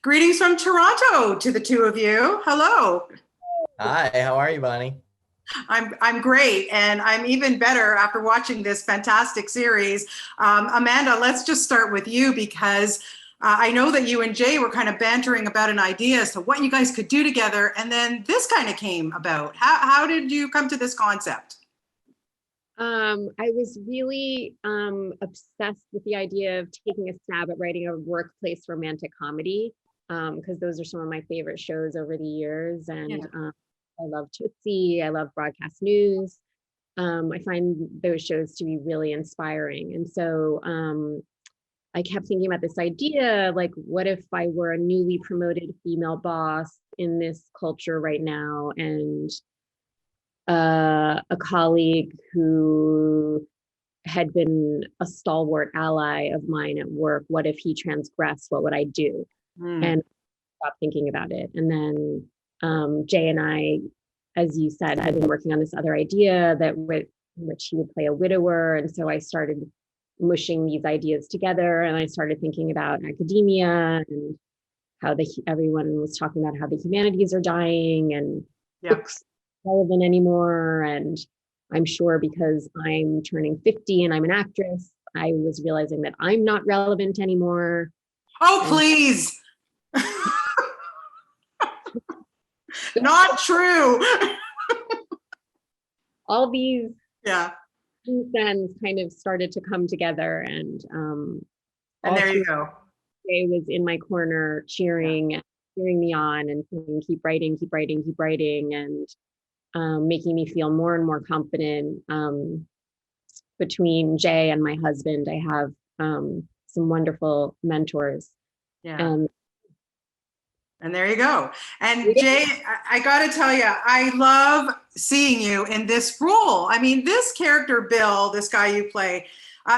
Greetings from Toronto to the two of you. Hello. Hi, how are you, Bonnie? I'm great, and I'm even better after watching this fantastic series. Amanda, let's just start with you because I know that you and Jay were kind of bantering about an idea as to what you guys could do together, and then this kind of came about. How did you come to this concept? I was really obsessed with the idea of taking a stab at writing a workplace romantic comedy, because those are some of my favorite shows over the years. And Yeah. I love Tootsie, I love broadcast news. I find those shows to be really inspiring. And so I kept thinking about this idea, like, what if I were a newly promoted female boss in this culture right now, and a colleague who had been a stalwart ally of mine at work. What if he transgressed? What would I do? Mm. And stopped thinking about it. And then Jay and I, as you said, had been working on this other idea that which he would play a widower. And so I started mushing these ideas together, and I started thinking about academia and how everyone was talking about how the humanities are dying and Yeah. books relevant anymore. And I'm sure because I'm turning 50 and I'm an actress, I was realizing that I'm not relevant anymore. Oh, And please. Not true. all these Yeah. ends kind of started to come together, and And all there you through go. the day was in my corner cheering me on and saying, keep writing, keep writing, keep writing, and making me feel more and more confident. Between Jay and my husband, I have some wonderful mentors. Yeah. And And there you go. And yeah, Jay, I got to tell you, I love seeing you in this role. I mean, this character, Bill, this guy you play,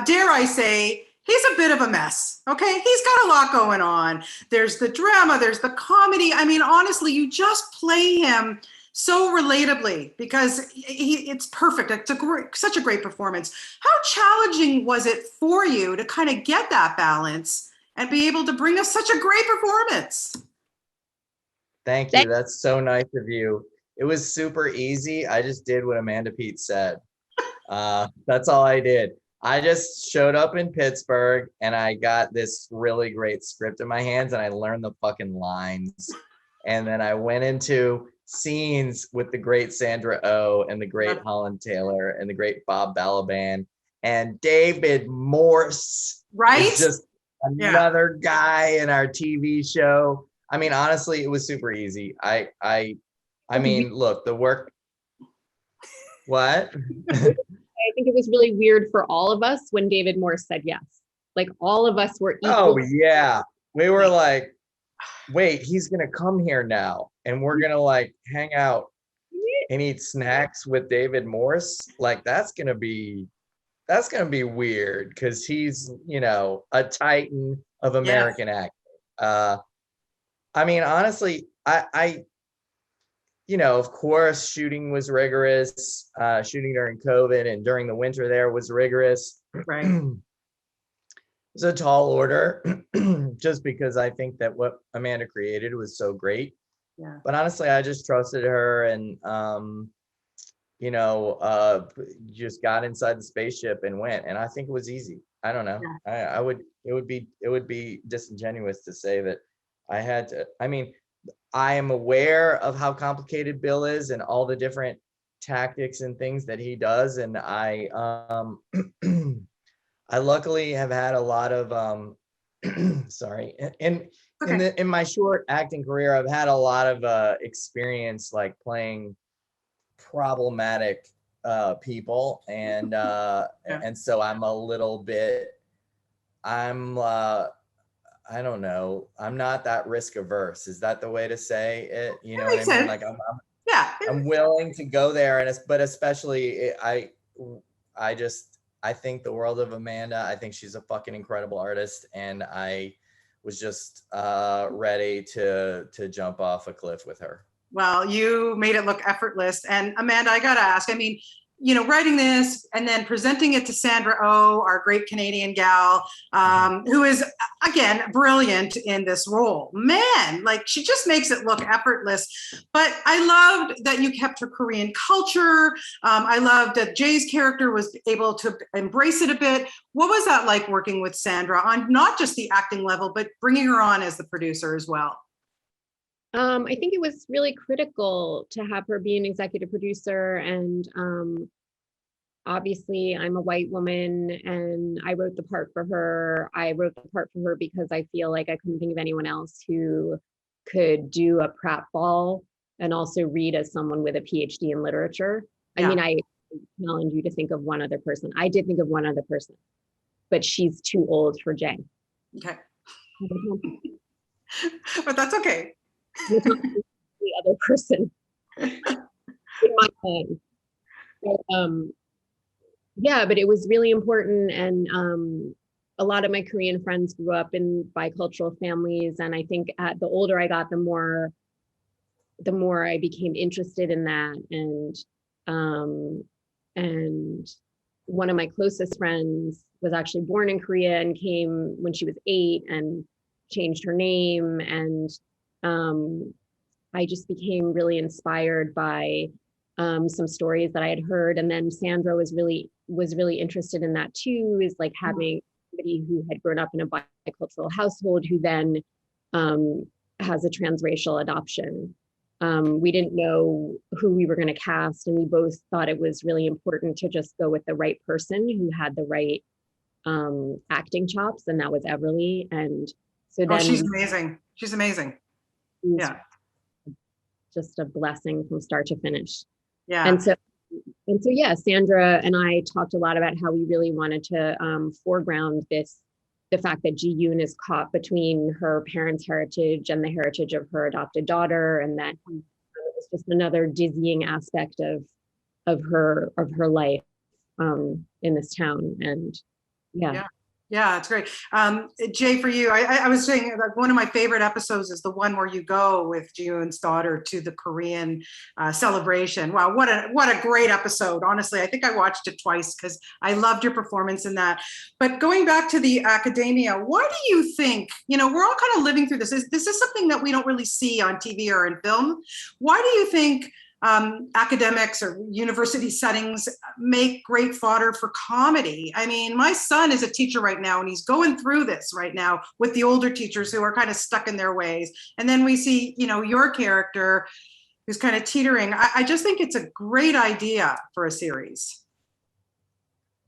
dare I say, he's a bit of a mess. Okay. He's got a lot going on. There's the drama, there's the comedy. I mean, honestly, you just play him so relatably because it's perfect. It's such a great performance. How challenging was it for you to kind of get that balance and be able to bring us such a great performance? Thank you. That's so nice of you. It was super easy. I just did what Amanda Peet said. That's all I did. I just showed up in Pittsburgh and I got this really great script in my hands and I learned the fucking lines. And then I went into scenes with the great Sandra Oh and the great Holland Taylor and the great Bob Balaban and David Morse is Right? just Yeah. another guy in our TV show. I mean, honestly, it was super easy. I mean, look, the work. What? I think it was really weird for all of us when David Morse said yes. Like, all of us were Oh equal. yeah, we were like, wait, he's gonna come here now, and we're gonna like hang out and eat snacks with David Morse. Like that's gonna be weird because he's a titan of Yes. American acting. I mean, honestly, of course, shooting was rigorous. Shooting during COVID and during the winter there was rigorous. Right. It's a tall order, just because I think that what Amanda created was so great. Yeah. But honestly, I just trusted her and just got inside the spaceship and went. And I think it was easy. I don't know. Yeah. It would be disingenuous to say that I had to. I mean, I am aware of how complicated Bill is and all the different tactics and things that he does. And I luckily have had a lot of sorry. In my short acting career, I've had a lot of experience like playing problematic people and so I'm a little bit I don't know. I'm not that risk averse. Is that the way to say it? You That know what I makes mean? sense. Like Yeah. I'm willing to go there, but especially I think the world of Amanda. I think she's a fucking incredible artist, and I was just ready to jump off a cliff with her. Well, you made it look effortless. And Amanda, I got to ask, I mean, writing this and then presenting it to Sandra Oh, our great Canadian gal, who is, again, brilliant in this role. Man, like she just makes it look effortless. But I loved that you kept her Korean culture. I loved that Jay's character was able to embrace it a bit. What was that like working with Sandra on not just the acting level, but bringing her on as the producer as well? I think it was really critical to have her be an executive producer, and obviously I'm a white woman and I wrote the part for her. I wrote the part for her because I feel like I couldn't think of anyone else who could do a pratfall and also read as someone with a PhD in literature. Yeah. I mean, I challenge you to think of one other person. I did think of one other person, but she's too old for Jay. Okay. But that's okay. The other person in my mind. So, yeah, but it was really important, and a lot of my Korean friends grew up in bicultural families, and I think the older I got, the more I became interested in that, and one of my closest friends was actually born in Korea and came when she was 8 and changed her name, and I just became really inspired by some stories that I had heard. And then Sandra was really interested in that too, is like having somebody who had grown up in a bicultural household who then has a transracial adoption. We didn't know who we were going to cast, and we both thought it was really important to just go with the right person who had the right acting chops, and that was Everly. And so then she's amazing. She's amazing. Yeah. Just a blessing from start to finish. Yeah. And so yeah, Sandra and I talked a lot about how we really wanted to foreground the fact that Ji Yoon is caught between her parents' heritage and the heritage of her adopted daughter, and that it was just another dizzying aspect of her life in this town. And yeah. Yeah, it's great. Jay, for you, I was saying that one of my favorite episodes is the one where you go with Ji Yoon's daughter to the Korean celebration. Wow, what a great episode. Honestly, I think I watched it twice because I loved your performance in that. But going back to the academia, why do you think, we're all kind of living through this. This is something that we don't really see on TV or in film. Why do you think academics or university settings make great fodder for comedy? I mean, my son is a teacher right now, and he's going through this right now with the older teachers who are kind of stuck in their ways. And then we see, your character who's kind of teetering. I just think it's a great idea for a series.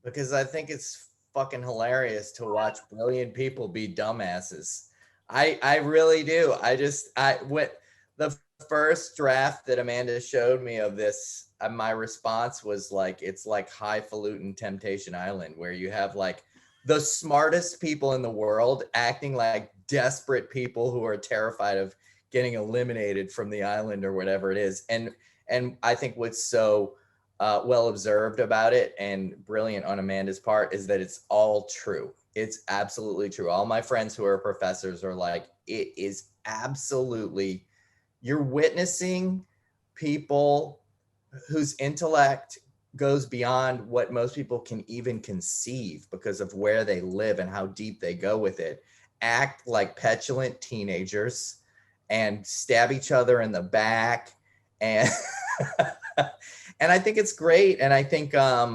Because I think it's fucking hilarious to watch brilliant people be dumbasses. I really do. The first draft that Amanda showed me of this, my response was like, it's like highfalutin Temptation Island, where you have like the smartest people in the world acting like desperate people who are terrified of getting eliminated from the island or whatever it is. And I think what's so well observed about it and brilliant on Amanda's part is that it's all true. It's absolutely true. All my friends who are professors are like, it is absolutely, you're witnessing people whose intellect goes beyond what most people can even conceive because of where they live and how deep they go with it, act like petulant teenagers and stab each other in the back. And and I think it's great. And I think, I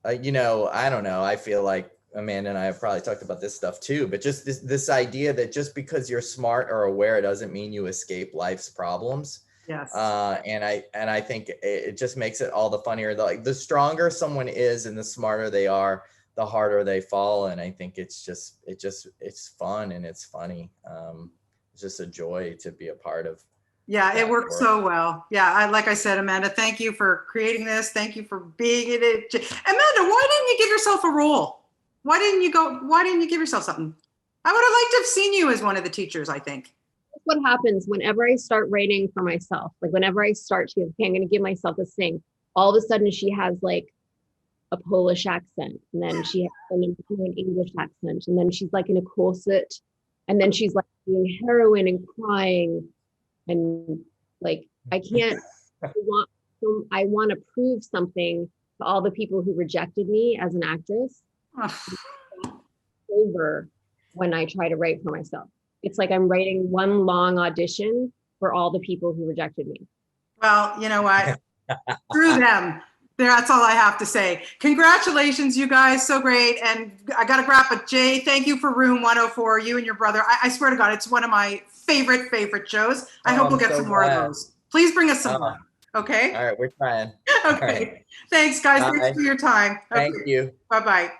don't know, I feel like Amanda and I have probably talked about this stuff too, but just this idea that just because you're smart or aware doesn't mean you escape life's problems. Yes. And I think it just makes it all the funnier. The stronger someone is and the smarter they are, the harder they fall. And I think it's fun and it's funny. It's just a joy to be a part of. Yeah, it worked so well. Yeah, like I said, Amanda, thank you for creating this. Thank you for being in it. Amanda, why didn't you give yourself a role? Why didn't you give yourself something? I would have liked to have seen you as one of the teachers, I think. That's what happens whenever I start writing for myself. Like whenever I start to, okay, I'm going to give myself a thing. All of a sudden she has like a Polish accent, and then she has an English accent, and then she's like in a corset, and then she's like doing heroin and crying. And like, I can't, I I want to prove something to all the people who rejected me as an actress over when I try to write for myself. It's like I'm writing one long audition for all the people who rejected me. Well, you know what? Screw them. That's all I have to say. Congratulations, you guys. So great. And I got to wrap it. Jay, thank you for Room 104, you and your brother. I swear to God, it's one of my favorite shows. I hope we'll get some more of those. Please bring us some more. Okay? All right, we're trying. Okay. Thanks, guys. Thanks for your time. Okay. Thank you. Bye-bye.